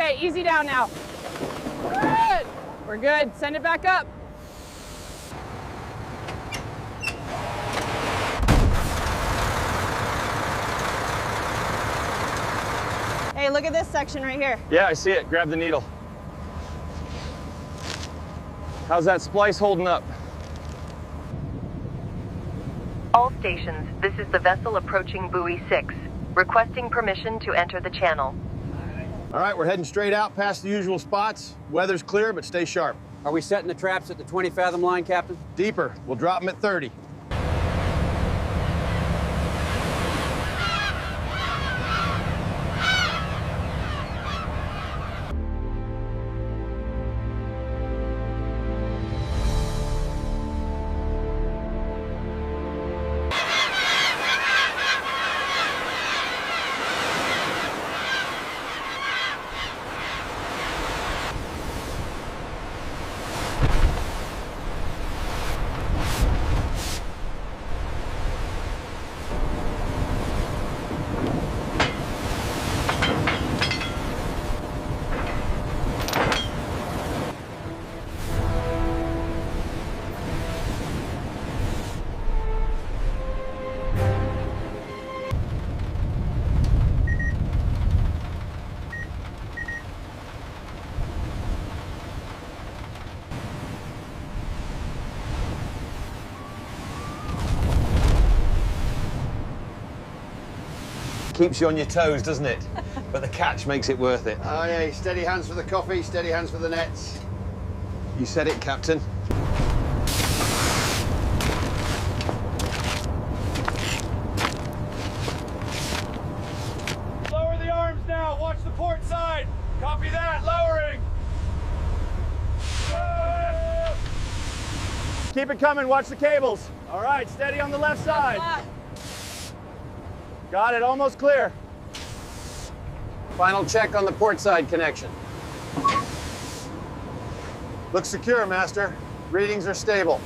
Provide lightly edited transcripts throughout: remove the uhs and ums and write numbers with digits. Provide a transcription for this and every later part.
Okay, easy down now. Good. We're good. Send it back up. Hey, look at this section right here. Yeah, I see it. Grab the needle. How's that splice holding up? All stations, this is the vessel approaching buoy 6, requesting permission to enter the channel. All right, we're heading straight out past the usual spots. Weather's clear, but stay sharp. Are we setting the traps at the 20-fathom line, Captain? Deeper. We'll drop them at 30. Keeps you on your toes, doesn't it? But the catch makes it worth it. Oh, yeah, steady hands for the coffee, steady hands for the nets. You said it, Captain. Lower the arms now. Watch the port side. Copy that. Lowering. Keep it coming. Watch the cables. All right, steady on the left side. Got it. Almost clear. Final check on the port side connection. Looks secure, Master. Readings are stable.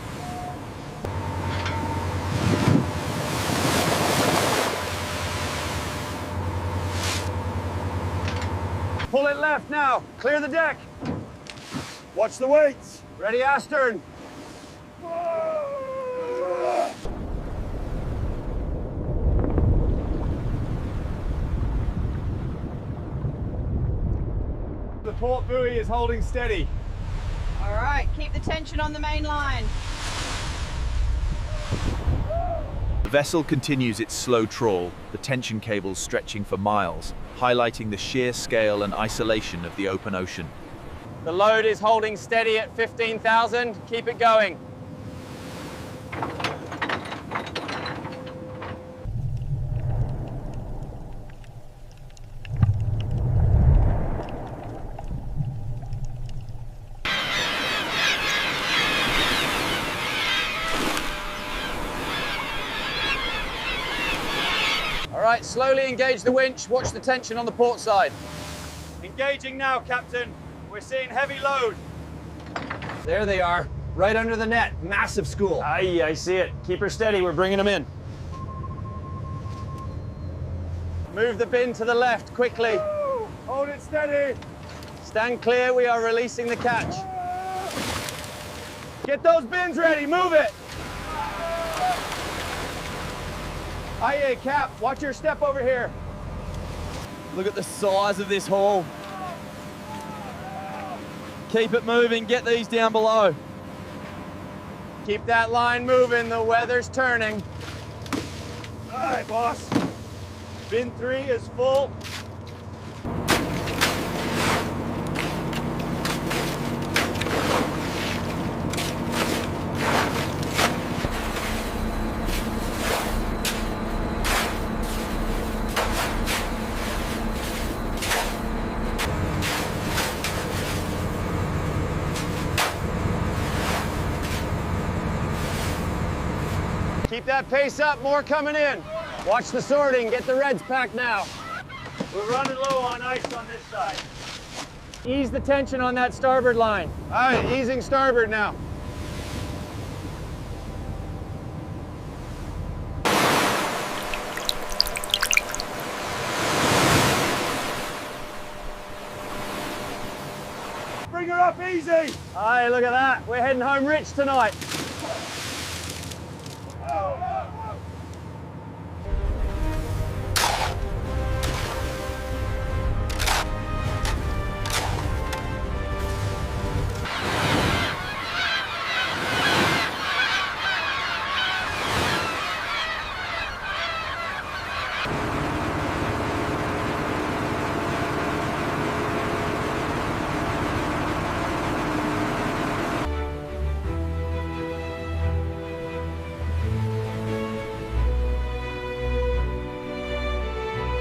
Pull it left now. Clear the deck. Watch the weights. Ready, astern. The port buoy is holding steady. All right, keep the tension on the main line. The vessel continues its slow trawl, the tension cables stretching for miles, highlighting the sheer scale and isolation of the open ocean. The load is holding steady at 15,000. Keep it going. All right, slowly engage the winch. Watch the tension on the port side. Engaging now, Captain. We're seeing heavy load. There they are, right under the net. Massive school. Aye, I see it. Keep her steady. We're bringing them in. Move the bin to the left quickly. Hold it steady. Stand clear. We are releasing the catch. Get those bins ready. Move it. Aye, Cap. Watch your step over here. Look at the size of this haul. Keep it moving. Get these down below. Keep that line moving. The weather's turning. All right, boss. Bin 3 is full. Keep that pace up. More coming in. Watch the sorting. Get the reds packed now. We're running low on ice on this side. Ease the tension on that starboard line. All right, easing starboard now. up easy. Hey, look at that. We're heading home rich tonight.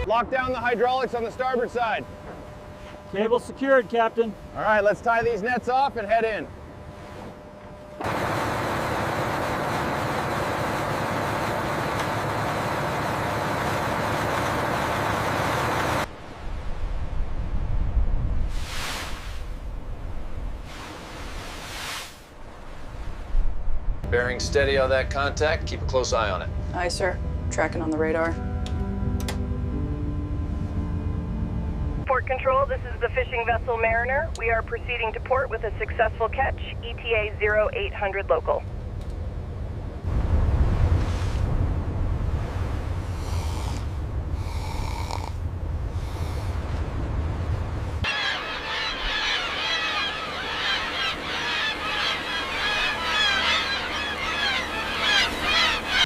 Lock down the hydraulics on the starboard side. Cable secured, Captain. All right, let's tie these nets off and head in. Bearing steady on that contact. Keep a close eye on it. Aye, sir. Tracking on the radar. Port Control, this is the fishing vessel Mariner. We are proceeding to port with a successful catch, ETA 0800 local.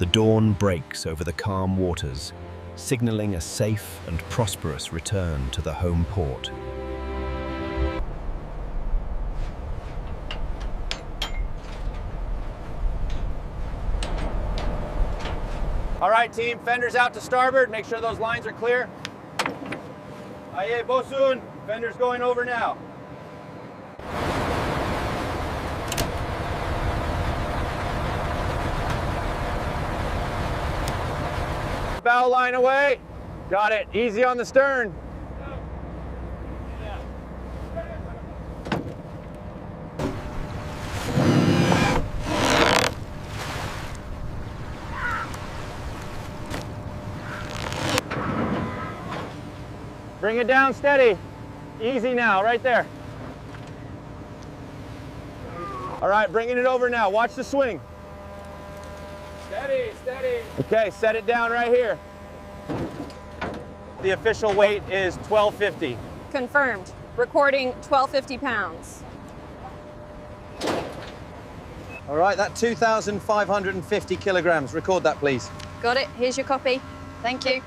The dawn breaks over the calm waters, signaling a safe and prosperous return to the home port. All right, team, fenders out to starboard. Make sure those lines are clear. Aye, bosun. Fenders going over now. Bow line away. Got it. Easy on the stern. Bring it down steady. Easy now, right there. All right, bringing it over now. Watch the swing. Steady, steady. Okay, set it down right here. The official weight is 1250. Confirmed. Recording 1250 pounds. All right, that 2,550 kilograms. Record that, please. Got it. Here's your copy. Thank you.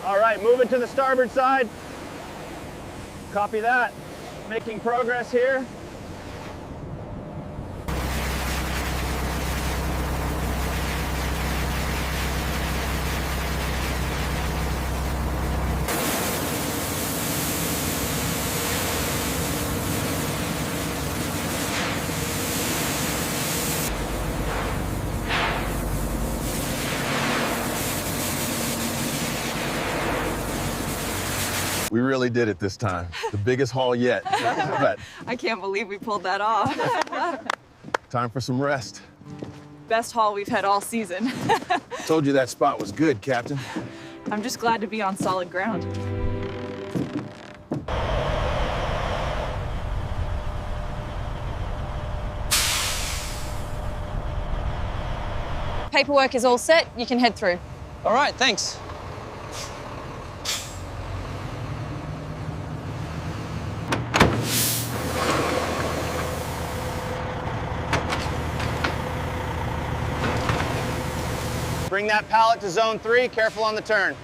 All right, moving to the starboard side. Copy that. Making progress here. We really did it this time. The biggest haul yet. But I can't believe we pulled that off. time for some rest. Best haul we've had all season. Told you that spot was good, Captain. I'm just glad to be on solid ground. Paperwork is all set. You can head through. All right, thanks. Bring that pallet to zone 3, careful on the turn.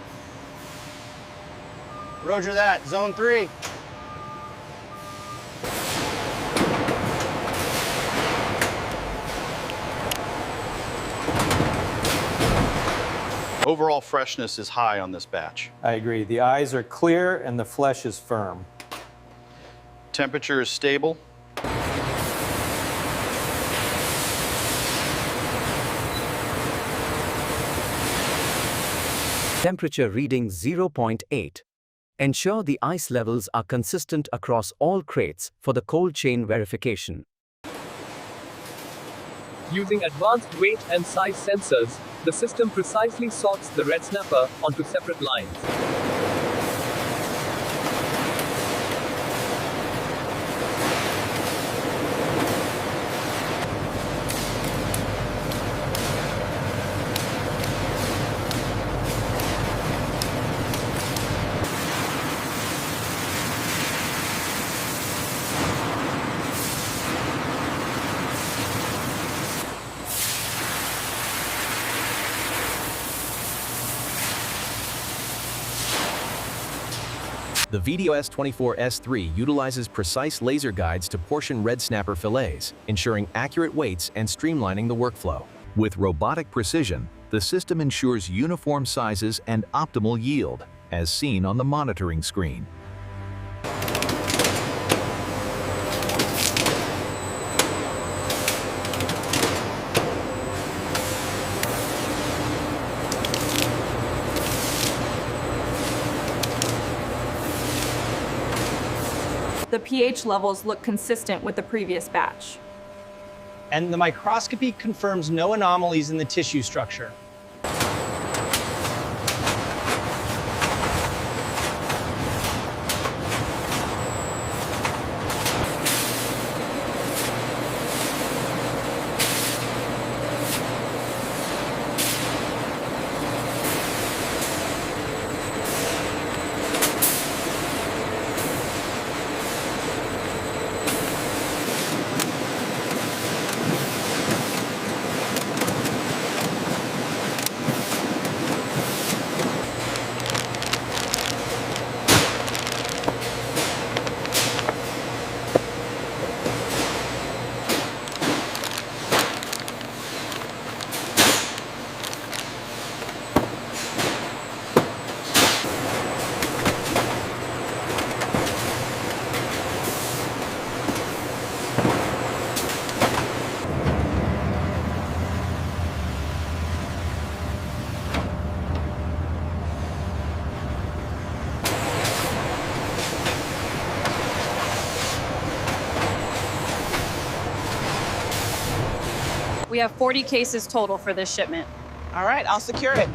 Roger that, zone 3. Overall freshness is high on this batch. I agree. The eyes are clear and the flesh is firm. Temperature is stable. Temperature reading 0.8. Ensure the ice levels are consistent across all crates for the cold chain verification. Using advanced weight and size sensors, the system precisely sorts the red snapper onto separate lines. The VDOS-24S3 utilizes precise laser guides to portion red snapper fillets, ensuring accurate weights and streamlining the workflow. With robotic precision, the system ensures uniform sizes and optimal yield, as seen on the monitoring screen. The pH levels look consistent with the previous batch. And the microscopy confirms no anomalies in the tissue structure. We have 40 cases total for this shipment. All right, I'll secure it.